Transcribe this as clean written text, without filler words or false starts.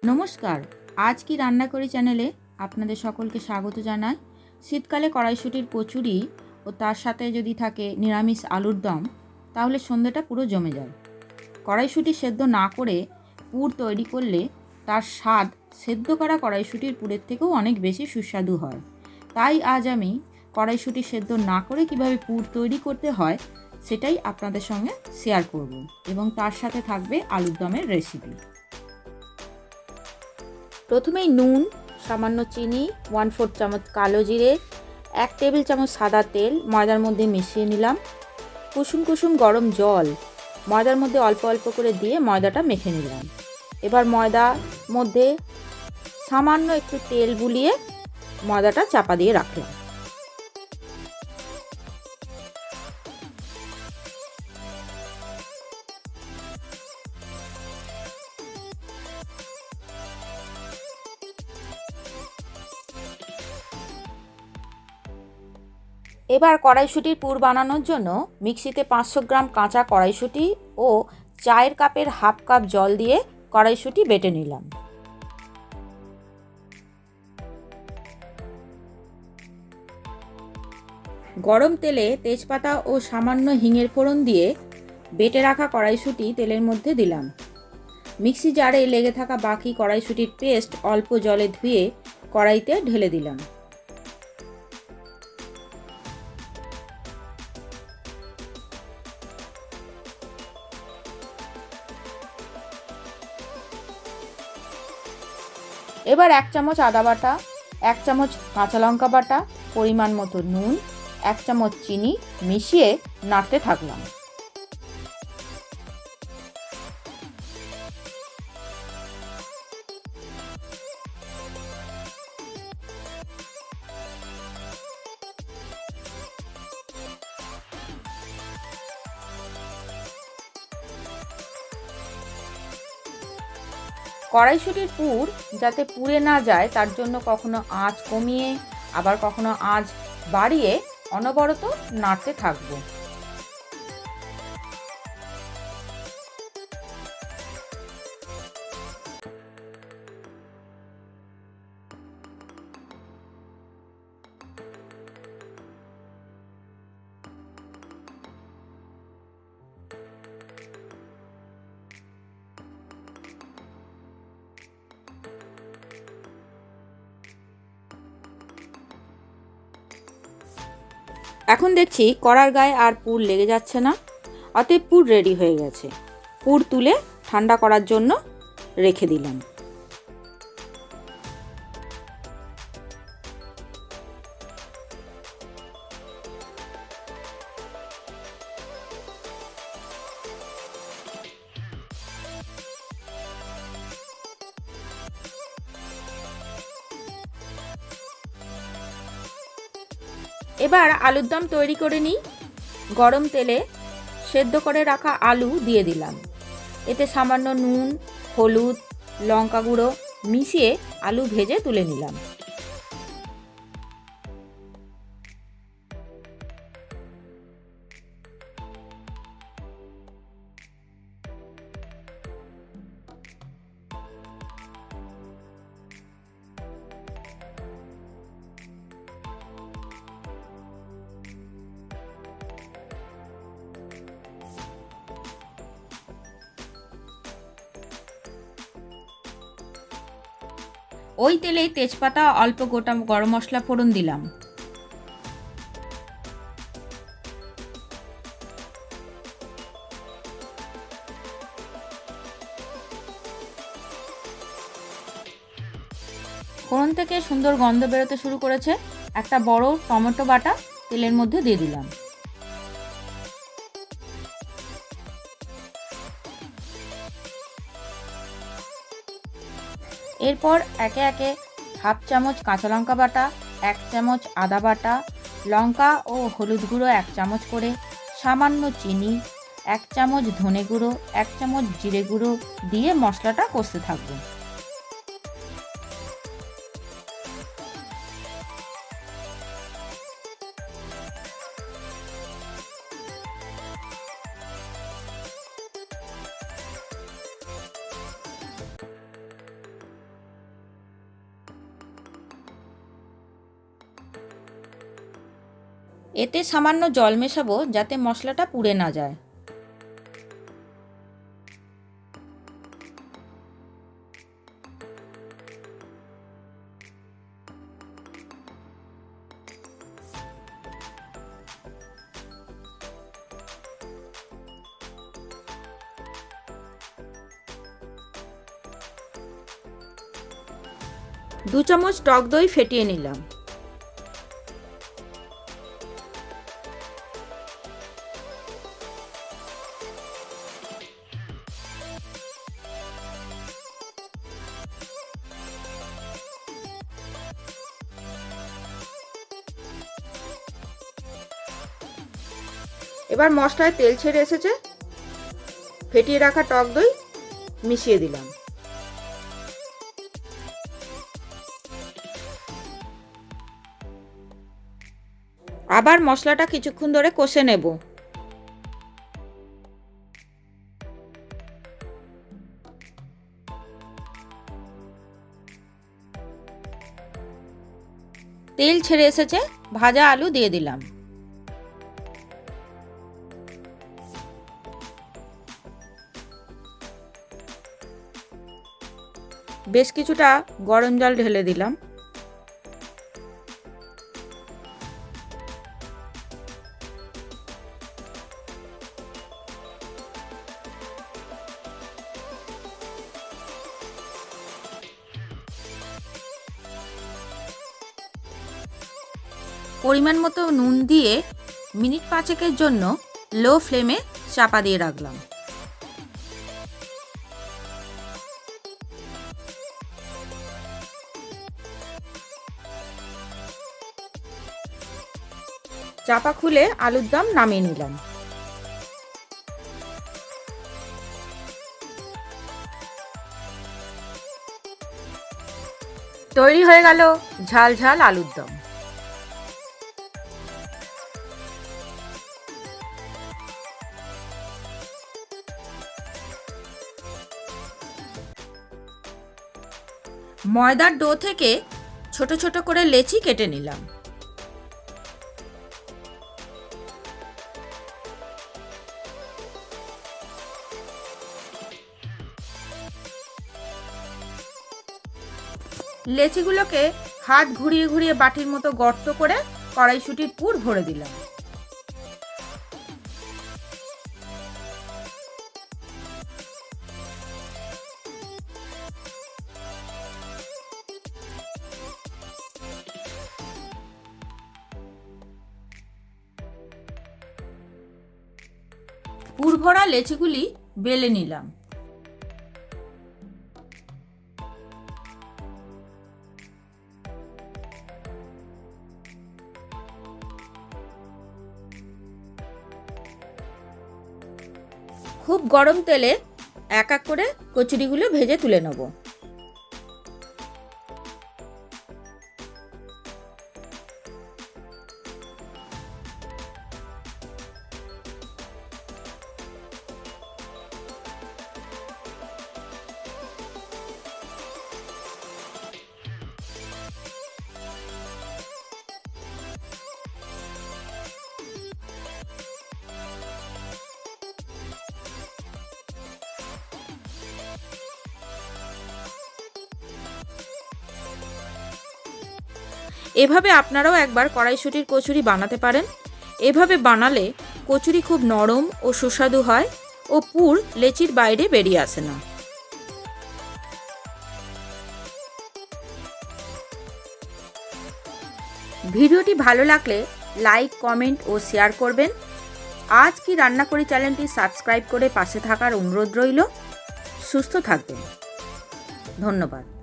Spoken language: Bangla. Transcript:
নমস্কার, আজ কি রান্না করি চ্যানেলে আপনাদের সকলকে স্বাগত জানাই। শীতকালে কড়াইশুঁটির কচুরি ও তার সাথে যদি থাকে নিরামিষ আলুর দম, তাহলে সন্ধ্যাটা পুরো জমে যায়। কড়াইশুঁটি সেদ্ধ না করে পুর তৈরি করলে তার স্বাদ সেদ্ধ করা কড়াইশুঁটির পুরের থেকেও অনেক বেশি সুস্বাদু হয়। তাই আজ আমি কড়াইশুঁটি সেদ্ধ না করে কিভাবে পুর তৈরি করতে হয় সেটাই আপনাদের সঙ্গে শেয়ার করব, এবং তার সাথে থাকবে আলুর দমের রেসিপি। প্রথমেই নুন, সামান্য চিনি, 1/4 চামচ কালো জিরে, 1 টেবিল চামচ সাদা তেল ময়দার মধ্যে মিশিয়ে নিলাম। কুসুম কুসুম গরম জল ময়দার মধ্যে অল্প অল্প করে দিয়ে ময়দাটা মেখে নিলাম। এবার ময়দার মধ্যে সামান্য একটু তেল বুলিয়ে ময়দাটা চাপা দিয়ে রাখলাম। এবার কড়াইশুঁটির পুর বানানোর জন্য মিক্সিতে 500 গ্রাম কাঁচা কড়াইশুঁটি ও চায়ের কাপের হাফ কাপ জল দিয়ে কড়াইশুঁটি বেটে নিলাম। গরম তেলে তেজপাতা ও সামান্য হিঙের ফোড়ন দিয়ে বেটে রাখা কড়াইশুঁটি তেলের মধ্যে দিলাম। মিক্সি জারে লেগে থাকা বাকি কড়াইশুঁটির পেস্ট অল্প জলে ধুয়ে কড়াইতে ঢেলে দিলাম। এবার 1 চামচ আদা বাটা, 1 চামচ কাঁচা লঙ্কা বাটা, পরিমাণ মতো নুন, 1 চামচ চিনি মিশিয়ে নাড়তে থাকলাম। কড়াইশুঁটির পুর যাতে পুড়ে না যায় তার জন্য কখনো আঁচ কমিয়ে আবার কখনো আঁচ বাড়িয়ে অনবরত নাড়তে থাকবো। এখন দেখছি কড়ার গায়ে আর পুর লেগে যাচ্ছে না, অতএব পুর রেডি হয়ে গেছে। পুর তুলে ঠান্ডা করার জন্য রেখে দিলাম। এবার আলুর দম তৈরি করে নিই। গরম তেলে সেদ্ধ করে রাখা আলু দিয়ে দিলাম। এতে সামান্য নুন, হলুদ, লঙ্কা গুঁড়ো মিশিয়ে আলু ভেজে তুলে নিলাম। ওই তেলেই তেজপাতা অল্প গোটা গরম মশলা ফোড়ন দিলাম। ফোড়ন থেকে সুন্দর গন্ধ বেরোতে শুরু করেছে। একটা বড় টমেটো বাটা তেলের মধ্যে দিয়ে দিলাম। এরপর একে একে হাফ চামচ কাঁচা লঙ্কা বাটা, 1 চামচ আদা বাটা, লঙ্কা ও হলুদ গুঁড়ো 1 চামচ করে, সামান্য চিনি, 1 চামচ ধনে গুঁড়ো, 1 চামচ জিরে গুঁড়ো দিয়ে মশলাটা কষতে থাকবো। এতে সামান্য জল মেশাবো যাতে মশলাটা পুড়ে না যায়। দু চামচ টক দই ফেটিয়ে নিলাম। এবার মশলায় তেল ছেড়ে এসেছে, ফেটিয়ে রাখা টক দই মিশিয়ে দিলাম। আবার মশলাটা কিছুক্ষণ ধরে কষে নেব। তেল ছেড়ে এসেছে, ভাজা আলু দিয়ে দিলাম। বেশ কিছুটা গরম জল ঢেলে দিলাম। পরিমাণ মতো নুন দিয়ে মিনিট 5 জন্য লো ফ্লেমে চাপা দিয়ে রাখলাম। চাপা খুলে আলুর দম নামিয়ে নিলাম। তৈরি হয়ে গেল ঝাল ঝাল আলুর দম। ময়দার ডো থেকে ছোট ছোট করে লেচি কেটে নিলাম। লেচিগুলোকে হাত ঘুরিয়ে ঘুরিয়ে বাটির মতো গর্ত করে কড়াইশুঁটির পুর ভরে দিলাম। পুর ভরা লেচিগুলি বেলে নিলাম। খুব গরম তেলে এক এক করে কচুরিগুলো ভেজে তুলে নেব। এভাবে আপনারাও একবার কড়াইশুঁটির কচুরি বানাতে পারেন। এভাবে বানালে কচুরি খুব নরম ও সুস্বাদু হয় ও পুর লেচির বাইরে বেরিয়ে আসে না। ভিডিওটি ভালো লাগলে লাইক, কমেন্ট ও শেয়ার করবেন। আজ কি রান্না করি চ্যানেলটি সাবস্ক্রাইব করে পাশে থাকার অনুরোধ রইল। সুস্থ থাকবেন। ধন্যবাদ।